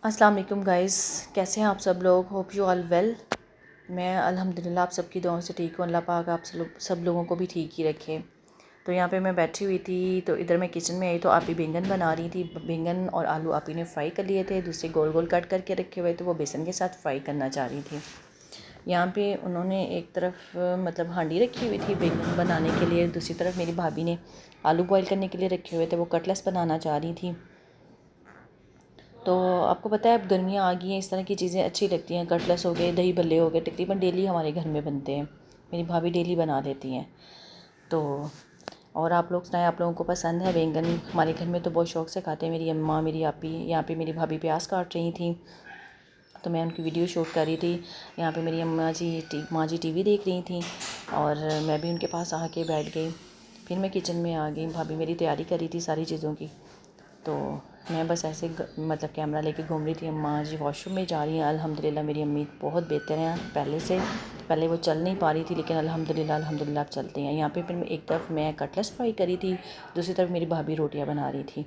السلام علیکم گائز، کیسے ہیں آپ سب لوگ؟ Hope you all well. میں الحمدللہ آپ سب کی دعاؤں سے ٹھیک ہوں۔ اللہ پاک آپ سب لوگوں کو بھی ٹھیک ہی رکھے۔ تو یہاں پہ میں بیٹھی ہوئی تھی تو ادھر میں کچن میں آئی تو آپی بینگن بنا رہی تھی۔ بینگن اور آلو آپی نے فرائی کر لیے تھے، دوسرے گول گول کٹ کر کے رکھے ہوئے، تو وہ بیسن کے ساتھ فرائی کرنا چاہ رہی تھی۔ یہاں پہ انہوں نے ایک طرف ہانڈی رکھی ہوئی تھی بینگن بنانے کے لیے، دوسری طرف میری بھابھی نے آلو بوائل کرنے کے لیے رکھے ہوئے تھے، وہ کٹلیٹس بنانا چاہ رہی تھی۔ تو آپ کو پتہ ہے اب گرمیاں آ گئی ہیں، اس طرح کی چیزیں اچھی لگتی ہیں۔ کٹلیٹس ہو گئے، دہی بھلے ہو گئے، تقریباً ڈیلی ہمارے گھر میں بنتے ہیں، میری بھابھی ڈیلی بنا لیتی ہیں۔ تو اور آپ لوگ سنائیں، آپ لوگوں کو پسند ہے بینگن؟ ہمارے گھر میں تو بہت شوق سے کھاتے ہیں، میری اماں، میری آپی۔ یہاں پہ میری بھابھی پیاز کاٹ رہی تھیں تو میں ان کی ویڈیو شوٹ کر رہی تھی۔ یہاں پہ میری ماں جی ٹی وی دیکھ رہی تھیں اور میں بھی ان کے پاس آ کے بیٹھ گئی۔ پھر میں کچن میں آ گئی، بھابھی میری تیاری کر رہی تھی ساری چیزوں کی، تو میں بس ایسے کیمرہ لے کے گھوم رہی تھی۔ اماں جی واش روم میں جا رہی ہیں۔ الحمدللہ میری امی بہت بہتر ہیں پہلے سے، پہلے وہ چل نہیں پا رہی تھی لیکن الحمدللہ اب چلتے ہیں۔ یہاں پہ پھر ایک طرف میں کٹلیٹس فرائی کری تھی، دوسری طرف میری بھابھی روٹیاں بنا رہی تھی۔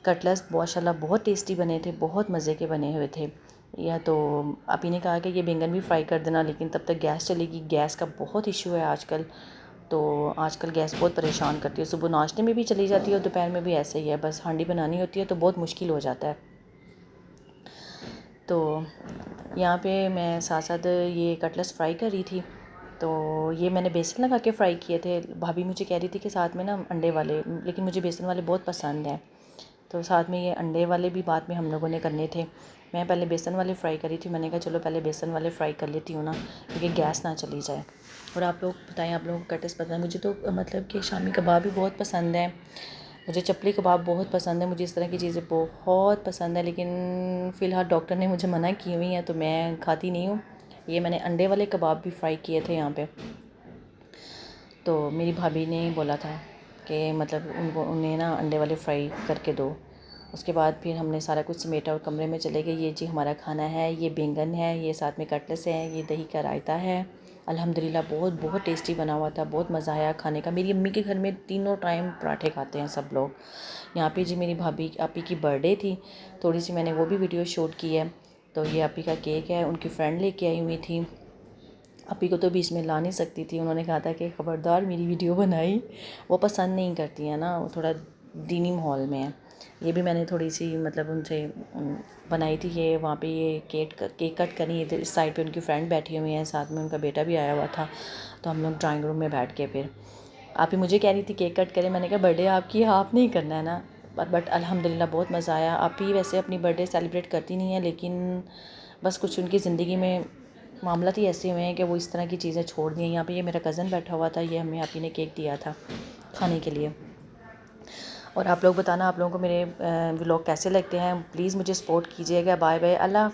کٹلیٹس ماشاء اللہ بہت ٹیسٹی بنے تھے، بہت مزے کے بنے ہوئے تھے۔ یا تو آپی نے کہا کہ یہ بینگن بھی فرائی کر دینا، لیکن تب تک گیس چلے گی۔ گیس کا بہت ایشو ہے آج کل، تو آج کل گیس بہت پریشان کرتی ہے۔ صبح ناشتے میں بھی چلی جاتی ہے اور دوپہر میں بھی ایسے ہی ہے، بس ہانڈی بنانی ہوتی ہے تو بہت مشکل ہو جاتا ہے۔ تو یہاں پہ میں ساتھ ساتھ یہ کٹلیٹس فرائی کر رہی تھی، تو یہ میں نے بیسن لگا کے فرائی کیے تھے۔ بھابھی مجھے کہہ رہی تھی کہ ساتھ میں نا انڈے والے، لیکن مجھے بیسن والے بہت پسند ہیں، تو ساتھ میں یہ انڈے والے بھی بعد میں ہم لوگوں نے کرنے تھے۔ میں پہلے بیسن والے فرائی کری تھی، میں نے کہا چلو پہلے بیسن والے فرائی کر لیتی ہوں نا، کیونکہ گیس نہ چلی جائے۔ اور آپ لوگ بتائیں، آپ لوگوں کو کٹلیٹس پسند ہے؟ مجھے تو کہ شامی کباب بھی بہت پسند ہیں، مجھے چپلی کباب بہت پسند ہے، مجھے اس طرح کی چیزیں بہت پسند ہے، لیکن فی الحال ڈاکٹر نے مجھے منع کی ہوئی ہیں تو میں کھاتی نہیں ہوں۔ یہ میں نے انڈے والے کباب بھی فرائی کیے تھے یہاں پہ، تو میری بھابھی نے بولا تھا کہ انہیں نا انڈے والے فرائی کر کے دو۔ اس کے بعد پھر ہم نے سارا کچھ سمیٹا اور کمرے میں چلے گئے۔ یہ جی ہمارا کھانا ہے، یہ بینگن ہے، یہ ساتھ میں کٹلیٹس ہیں، یہ دہی کا رائتا ہے۔ الحمدللہ بہت بہت ٹیسٹی بنا ہوا تھا، بہت مزہ آیا کھانے کا۔ میری امی کے گھر میں تینوں ٹائم پراٹھے کھاتے ہیں سب لوگ۔ یہاں پہ جی میری بھابھی آپی کی برتھ ڈے تھی، تھوڑی سی میں نے وہ بھی ویڈیو شوٹ کی ہے۔ تو یہ آپی کا کیک ہے، ان کی فرینڈ لے کے آئی ہوئی تھی۔ آپی کو تو بیچ میں لا نہیں سکتی تھی، انہوں نے کہا تھا کہ خبردار میری ویڈیو بنائی، وہ پسند نہیں کرتی ہیں نا، وہ تھوڑا دینی ماحول میں ہے۔ یہ بھی میں نے تھوڑی سی ان سے بنائی تھی۔ یہ وہاں پہ یہ کیک کٹ کرنی، ادھر اس سائڈ پہ ان کی فرینڈ بیٹھی ہوئی ہیں، ساتھ میں ان کا بیٹا بھی آیا ہوا تھا، تو ہم لوگ ڈرائنگ روم میں بیٹھ کے پھر آپی مجھے کہہ رہی تھی کیک کٹ کریں، میں نے کہا برتھ ڈے آپ کی ہے، آپ نہیں کرنا ہے نا، بٹ الحمدللہ بہت مزہ آیا۔ آپی ویسے اپنی برتھ ڈے سیلیبریٹ کرتی نہیں ہیں، لیکن بس کچھ ان کی زندگی میں معاملات ہی ایسے ہوئے ہیں کہ وہ اس طرح کی چیزیں چھوڑ دیں۔ یہاں پہ یہ میرا کزن بیٹھا ہوا تھا، یہ ہمیں آپی نے کیک دیا تھا کھانے کے لیے۔ اور آپ لوگ بتانا آپ لوگوں کو میرے ولاگ کیسے لگتے ہیں، پلیز مجھے سپورٹ کیجیے گا۔ بائے بائے، اللہ حافظ۔